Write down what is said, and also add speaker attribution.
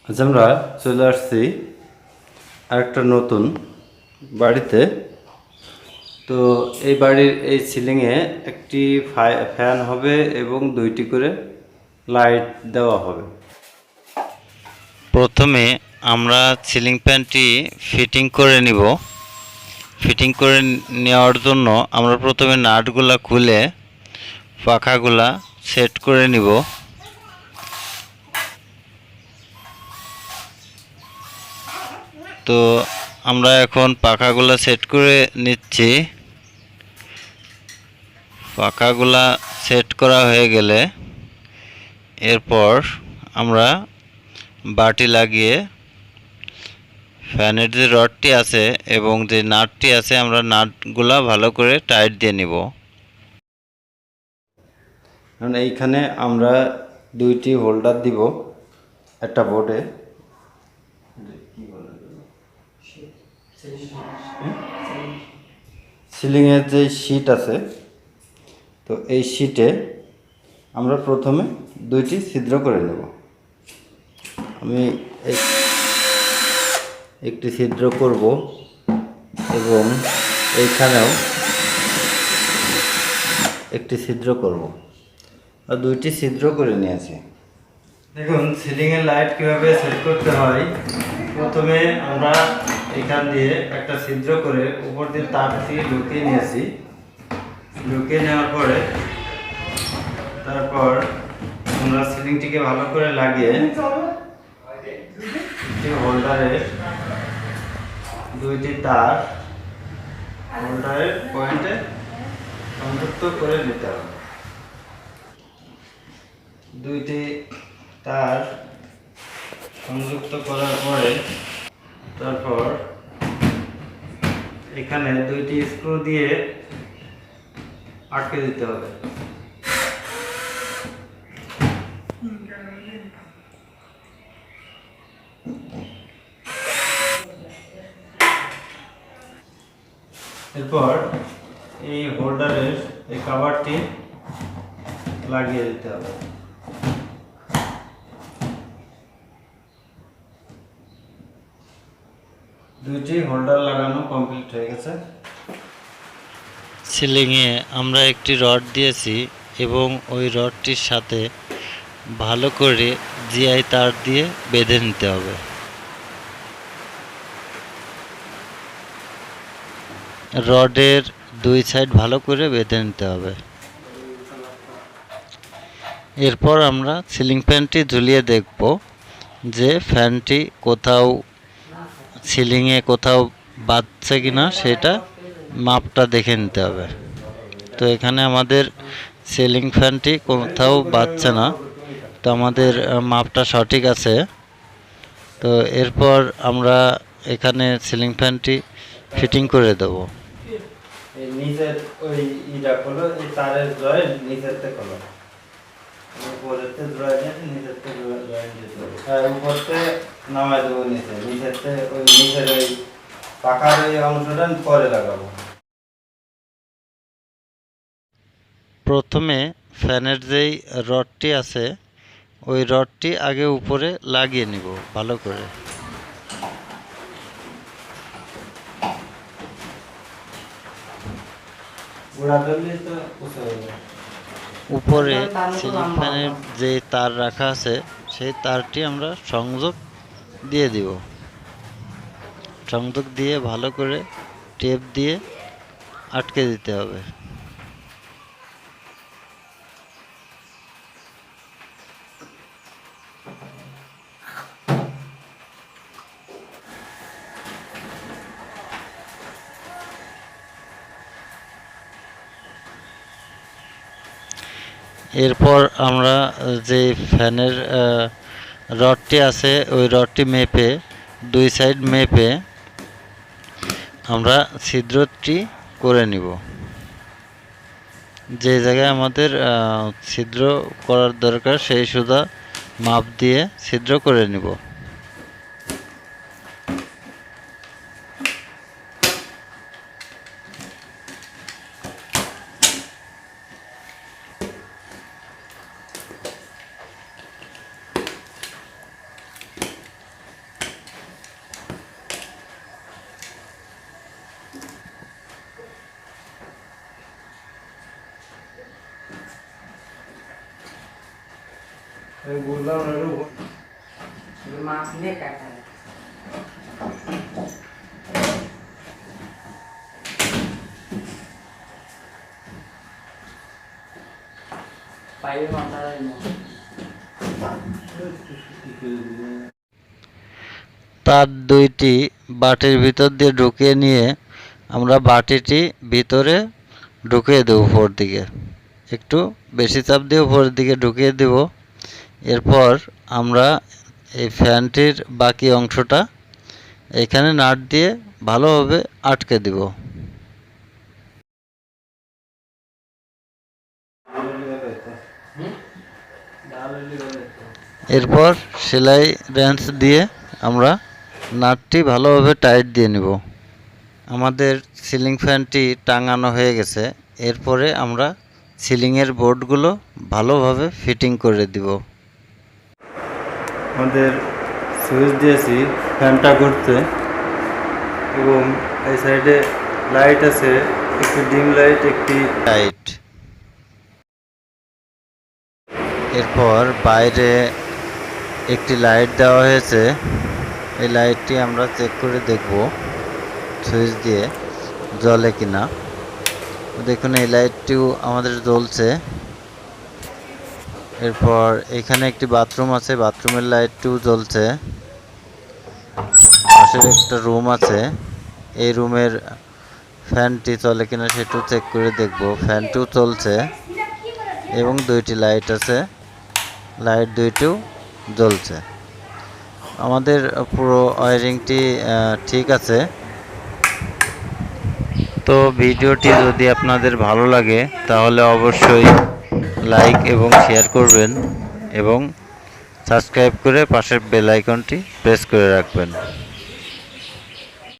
Speaker 1: আজ আমরা চলে আসছি আরেকটা নতুন বাড়িতে। তো এই বাড়ির এই সিলিংয়ে একটি ফ্যান হবে এবং 2টি করে লাইট দেওয়া হবে।
Speaker 2: প্রথমে আমরা সিলিং ফ্যানটি ফিটিং করে নিব। ফিটিং করে নেওয়ার জন্য আমরা প্রথমে নাটগুলা খুলে পাখাগুলা সেট করে নিব। তো আমরা এখন পাখাগুলা সেট করে নিচ্ছি। পাখাগুলা সেট করা হয়ে গেলে এরপর আমরা বাটি লাগিয়ে ফ্যানের যে রডটি আছে এবং যে নাটটি আছে আমরা নাটগুলা ভালো করে টাইট দিয়ে নিব।
Speaker 1: কারণ এইখানে আমরা 2টি হোল্ডার দিব একটা বোর্ডে। সিলিংয়ের যে শীট আছে, তো এই শীটে আমরা প্রথমে 2টি ছিদ্র করে নেব। আমি একটি ছিদ্র করব এবং এইখানেও একটি ছিদ্র করব, আর 2টি ছিদ্র করে নিয়েছি। দেখুন সিলিংয়ের লাইট কীভাবে সেট করতে হয়। প্রথমে আমরা এখান দিয়ে একটা ছিদ্র করে উপর দিয়ে তারটি ঢুকিয়ে নিয়েছি। ঢুকিয়ে নেওয়ার পরে তারপর আমরা সিলিংটিকে ভালো করে লাগিয়ে হোল্ডারে 2টি তার হোল্ডারের পয়েন্টে সংযুক্ত করে নিতে হবে। 2টি তার সংযুক্ত করার পরে তারপর এখানে 2টি স্ক্রু দিয়ে আটকে দিতে হবে। এরপর এই হোল্ডারের এই কভারটি লাগিয়ে দিতে হবে। দুইটি হোল্ডার লাগানো কমপ্লিট হয়ে গেছে।
Speaker 2: সিলিংয়ে আমরা একটি রড দিয়েছি এবং ওই রডটির সাথে ভালো করে জিআই তার দিয়ে বেঁধে নিতে হবে। রডের 2 সাইড ভালো করে বেঁধে নিতে হবে। এরপর আমরা সিলিং ফ্যানটি ঝুলিয়ে দেখব যে ফ্যানটি কোথাও সিলিংয়ে কোথাও বাজছে কিনা সেটা মাপটা দেখে নিতে হবে। তো এখানে আমাদের সিলিং ফ্যানটি কোথাও বাজছে না, তো আমাদের মাপটা সঠিক আছে। তো এরপর আমরা এখানে সিলিং ফ্যানটি ফিটিং করে দেব।
Speaker 1: এই নিচের ওই ইটা হলো এই তারের জয়েন্ট নিচের থেকে হলো উপরেতে জয়েন্ট নিচের থেকে জয়েন্ট দিতে হবে। আর উপরতে নামাই দেবো নিচেতে ওই নিচের ওই পাকার ওই অংশটা পরে লাগাবো।
Speaker 2: প্রথমে ফ্যানের যেই রডটি আছে ওই রডটি আগে উপরে লাগিয়ে নিব ভালো করে। উপরে সিলিং ফ্যানের যে তার রাখা আছে সেই তারটি আমরা সংযোগ দিয়ে দিব। সংযোগ দিয়ে ভালো করে টেপ দিয়ে আটকে দিতে হবে। এরপর আমরা যে ফ্যানের রডটি আছে ওই রডটি মেপে 2 সাইড মেপে আমরা ছিদ্রটি করে নিব। যে জায়গায় আমাদের ছিদ্র করার দরকার সেই সুদা মাপ দিয়ে ছিদ্র করে নিব। তার দুইটি বাটির ভিতর দিয়ে ঢুকিয়ে নিয়ে আমরা বাটিটি ভিতরে ঢুকিয়ে দেবো উপর দিকে, একটু বেশি চাপ দিয়ে উপরের দিকে ঢুকিয়ে দেব। এরপর আমরা এই ফ্যানটির বাকি অংশটা এখানে নাট দিয়ে ভালোভাবে আটকে দেব। এরপর সেলাই রেঞ্চ দিয়ে আমরা নাটটি ভালোভাবে টাইট দিয়ে নেব। আমাদের সিলিং ফ্যানটি টাঙানো হয়ে গেছে। এরপরে আমরা সিলিংয়ের বোর্ডগুলো ভালোভাবে ফিটিং করে দিব।
Speaker 1: আমাদের সুইচ দিয়েছি ফ্যানটা ঘুরতে, এবং এই সাইডে লাইট আছে, একটি ডিম লাইট, একটি
Speaker 2: লাইট। এরপর বাইরে একটি লাইট দেওয়া হয়েছে, এই লাইটটি আমরা চেক করে দেখব সুইচ দিয়ে জ্বলে কিনা। দেখুন এই লাইটটিও আমাদের জ্বলছে। এরপর এখানে একটি বাথরুম আছে, বাথরুমের লাইটটিও জ্বলছে। পাশের একটা রুম আছে, এই রুমের ফ্যানটি চলে কিনা সেটাও চেক করে দেখব। ফ্যানটিও চলছে এবং দুইটি লাইট আছে, লাইট দুইটিও জ্বলছে। আমাদের পুরো ওয়্যারিংটি ঠিক আছে। তো ভিডিওটি যদি আপনাদের ভালো লাগে তাহলে অবশ্যই লাইক এবং শেয়ার করবেন এবং সাবস্ক্রাইব করে পাশের বেল আইকনটি প্রেস করে রাখবেন।